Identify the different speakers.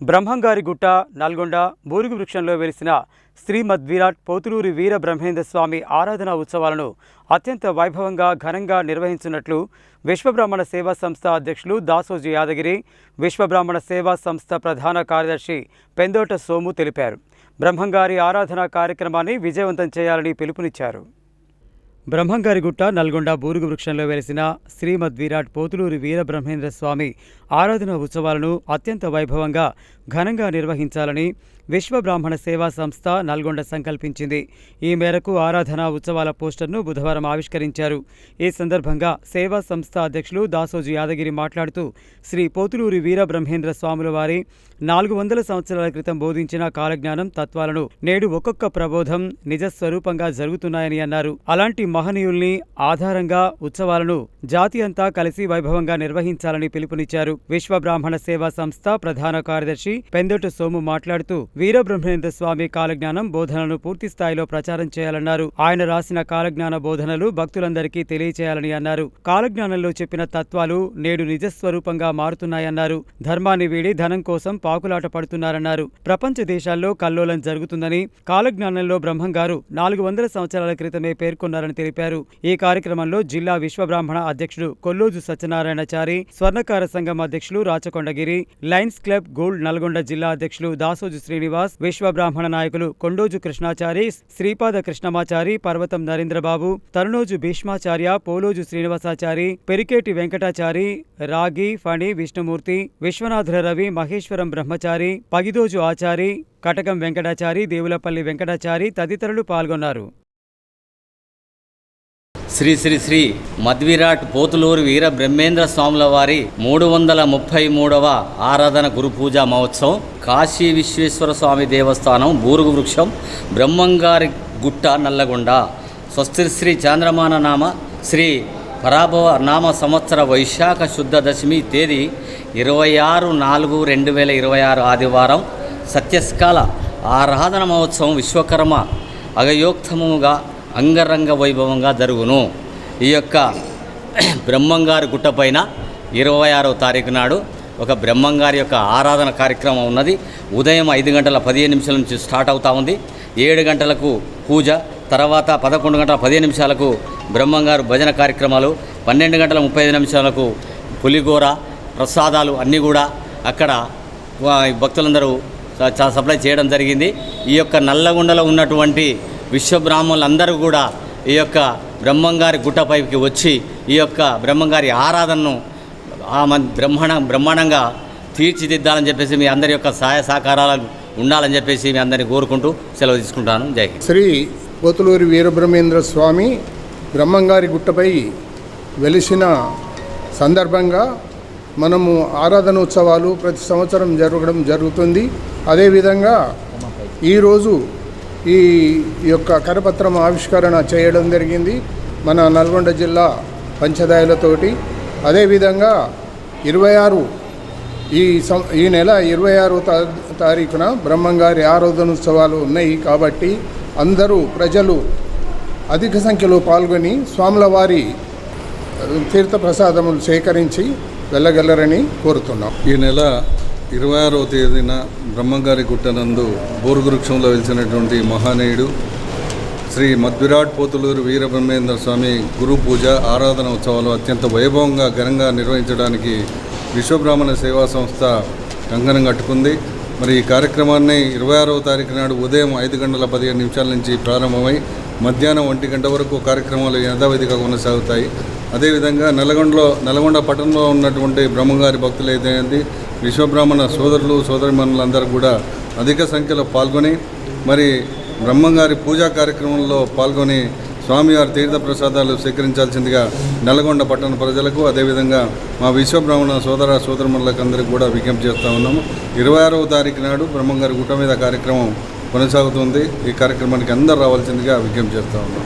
Speaker 1: బ్రహ్మంగారిగుట్ట నల్గొండ బూరుగు వృక్షంలో వెలిసిన శ్రీమద్విరాట్ పోతులూరి వీర బ్రహ్మేంద్ర స్వామి ఆరాధనా ఉత్సవాలను అత్యంత వైభవంగా ఘనంగా నిర్వహించినట్లు విశ్వబ్రాహ్మణ సేవా సంస్థ అధ్యక్షులు దాసోజీ యాదగిరి, విశ్వబ్రాహ్మణ సేవా సంస్థ ప్రధాన కార్యదర్శి పెందోట సోము తెలిపారు. బ్రహ్మంగారి ఆరాధనా కార్యక్రమాన్ని విజయవంతం చేయాలని పిలుపునిచ్చారు. బ్రహ్మంగారిగుట్ట నల్గొండ బూరుగు వృక్షంలో వెలిసిన శ్రీమద్విరాట్ పోతులూరి వీర బ్రహ్మేంద్ర స్వామి ఆరాధన ఉత్సవాలను అత్యంత వైభవంగా ఘనంగా నిర్వహించాలని విశ్వబ్రాహ్మణ సేవా సంస్థ నల్గొండ సంకల్పించింది. ఈ మేరకు ఆరాధనా ఉత్సవాల పోస్టర్ను బుధవారం ఆవిష్కరించారు. ఈ సందర్భంగా సేవా సంస్థ అధ్యక్షులు దాసోజీ యాదగిరి మాట్లాడుతూ శ్రీ పోతులూరి వీర బ్రహ్మేంద్ర స్వాముల వారి 400 సంవత్సరాల క్రితం బోధించిన కాలజ్ఞానం తత్వాలను నేడు ఒక్కొక్క ప్రబోధం నిజస్వరూపంగా జరుగుతున్నాయని అన్నారు. అలాంటి మహనీయుల్ని ఆధారంగా ఉత్సవాలను జాతి అంతా కలిసి వైభవంగా నిర్వహించాలని పిలుపునిచ్చారు. విశ్వబ్రాహ్మణ సేవా సంస్థ ప్రధాన కార్యదర్శి పెందోట సోము మాట్లాడుతూ వీరబ్రహ్మేంద్ర స్వామి కాలజ్ఞానం బోధనలను పూర్తి స్థాయిలో ప్రచారం చేయాలన్నారు. ఆయన రాసిన కాలజ్ఞాన బోధనలు భక్తులందరికీ తెలియచేయాలని అన్నారు. కాలజ్ఞానంలో చెప్పిన తత్వాలు నేడు నిజస్వరూపంగా మారుతున్నాయన్నారు. ధర్మాన్ని వీడి ధనం కోసం పాకులాట పడుతున్నారన్నారు. ప్రపంచ దేశాల్లో కల్లోలం జరుగుతుందని కాలజ్ఞానంలో బ్రహ్మంగారు 400 సంవత్సరాల క్రితమే పేర్కొన్నారని తెలిపారు. ఈ కార్యక్రమంలో జిల్లా విశ్వబ్రాహ్మణ అధ్యక్షుడు కొల్లోజు సత్యనారాయణచారి, స్వర్ణకార సంఘం అధ్యక్షులు రాచకొండగిరి, లయన్స్ క్లబ్ గోల్డ్ నల్గొండ జిల్లా అధ్యక్షులు దాసోజు శ్రీనివాస్, విశ్వబ్రాహ్మణ నాయకులు కొండోజు కృష్ణాచారి, శ్రీపాద కృష్ణమాచారి, పర్వతం నరేంద్రబాబు, తరుణోజు భీష్మాచార్య, పోలోజు శ్రీనివాసాచారి, పెరికేటి వెంకటాచారి, రాగి ఫణి విష్ణుమూర్తి, విశ్వనాథుల రవి, మహేశ్వరం బ్రహ్మచారి, పగిదోజు ఆచారి, కటకం వెంకటాచారి, దేవులపల్లి వెంకటాచారి తదితరులు పాల్గొన్నారు.
Speaker 2: శ్రీ శ్రీ శ్రీ మద్విరాట్ పోతులూరి వీర బ్రహ్మేంద్ర స్వాముల వారి 333వ ఆరాధన గురు పూజా మహోత్సవం కాశీ విశ్వేశ్వర స్వామి దేవస్థానం బూరుగు వృక్షం బ్రహ్మంగారి గుట్ట నల్లగొండ. స్వస్తి శ్రీ చాంద్రమాన నామ శ్రీ పరాభవ నామ సంవత్సర వైశాఖ శుద్ధ దశమి తేదీ 26/4/2026 ఆదివారం సత్యస్కాల ఆరాధన మహోత్సవం విశ్వకర్మ అగయోక్తముగా అంగరంగ వైభవంగా జరుగును. ఈ యొక్క బ్రహ్మంగారి గుట్టపైన 26వ తారీఖు నాడు ఒక బ్రహ్మంగారి యొక్క ఆరాధన కార్యక్రమం ఉన్నది. ఉదయం 5:15 నుంచి స్టార్ట్ అవుతూ ఉంది. 7 గంటలకు పూజ, తర్వాత 11:15 బ్రహ్మంగారు భజన కార్యక్రమాలు, 12:35 పులిగోర ప్రసాదాలు అన్నీ కూడా అక్కడ భక్తులందరూ సప్లై చేయడం జరిగింది. ఈ యొక్క నల్లగొండలో ఉన్నటువంటి విశ్వబ్రాహ్మణులందరూ కూడా ఈ యొక్క బ్రహ్మంగారి గుట్టపైకి వచ్చి ఈ యొక్క బ్రహ్మంగారి ఆరాధనను బ్రహ్మాండంగా తీర్చిదిద్దాలని చెప్పేసి మీ అందరి యొక్క సహాయ సహకారాలు ఉండాలని చెప్పేసి మీ అందరినీ కోరుకుంటూ సెలవు తీసుకుంటాను. జై హింద్.
Speaker 3: శ్రీ పోతులూరి వీరబ్రహ్మేంద్ర స్వామి బ్రహ్మంగారి గుట్టపై వెలిసిన సందర్భంగా మనము ఆరాధన ఉత్సవాలు ప్రతి సంవత్సరం జరగడం జరుగుతుంది. అదేవిధంగా ఈరోజు ఈ యొక్క కరపత్రం ఆవిష్కరణ చేయడం జరిగింది మన నల్గొండ జిల్లా పంచదాయులతోటి. అదేవిధంగా 26 ఈ నెల 26వ తారీఖున బ్రహ్మంగారి ఆరాధన ఉత్సవాలు ఉన్నాయి. కాబట్టి అందరూ ప్రజలు అధిక సంఖ్యలో పాల్గొని స్వాముల వారి తీర్థప్రసాదములు సేకరించి వెళ్ళగలరని కోరుతున్నాం.
Speaker 4: ఈ నెల 26వ తేదీన బ్రహ్మంగారి గుట్టనందు బూరుగు వృక్షంలో వెలిసినటువంటి మహానీయుడు శ్రీ మద్విరాట్ పోతులూరి వీర బ్రహ్మేంద్ర స్వామి గురు పూజ ఆరాధన ఉత్సవాలు అత్యంత వైభవంగా ఘనంగా నిర్వహించడానికి విశ్వబ్రాహ్మణ సేవా సంస్థ కంకణం కట్టుకుంది. మరి ఈ కార్యక్రమాన్ని 26వ తారీఖు నాడు ఉదయం 5:15 నుంచి ప్రారంభమై మధ్యాహ్నం 1 గంట వరకు కార్యక్రమాలు యథావిధిగా కొనసాగుతాయి. అదేవిధంగా నల్గొండ పట్టణంలో ఉన్నటువంటి బ్రహ్మంగారి భక్తులు అయితే విశ్వబ్రాహ్మణ సోదరులు సోదరిమణులందరూ కూడా అధిక సంఖ్యలో పాల్గొని మరి బ్రహ్మంగారి పూజా కార్యక్రమంలో పాల్గొని స్వామివారి తీర్థప్రసాదాలు స్వీకరించాల్సిందిగా నల్గొండ పట్టణ ప్రజలకు అదేవిధంగా మా విశ్వబ్రాహ్మణ సోదర సోదరిమణులకు అందరికీ కూడా విజ్ఞప్తి చేస్తూ ఉన్నాము. 26వ తారీఖు నాడు బ్రహ్మంగారి గుట్ట మీద కార్యక్రమం కొనసాగుతుంది. ఈ కార్యక్రమానికి అందరూ రావాల్సిందిగా విజ్ఞప్తి చేస్తూ ఉన్నాం.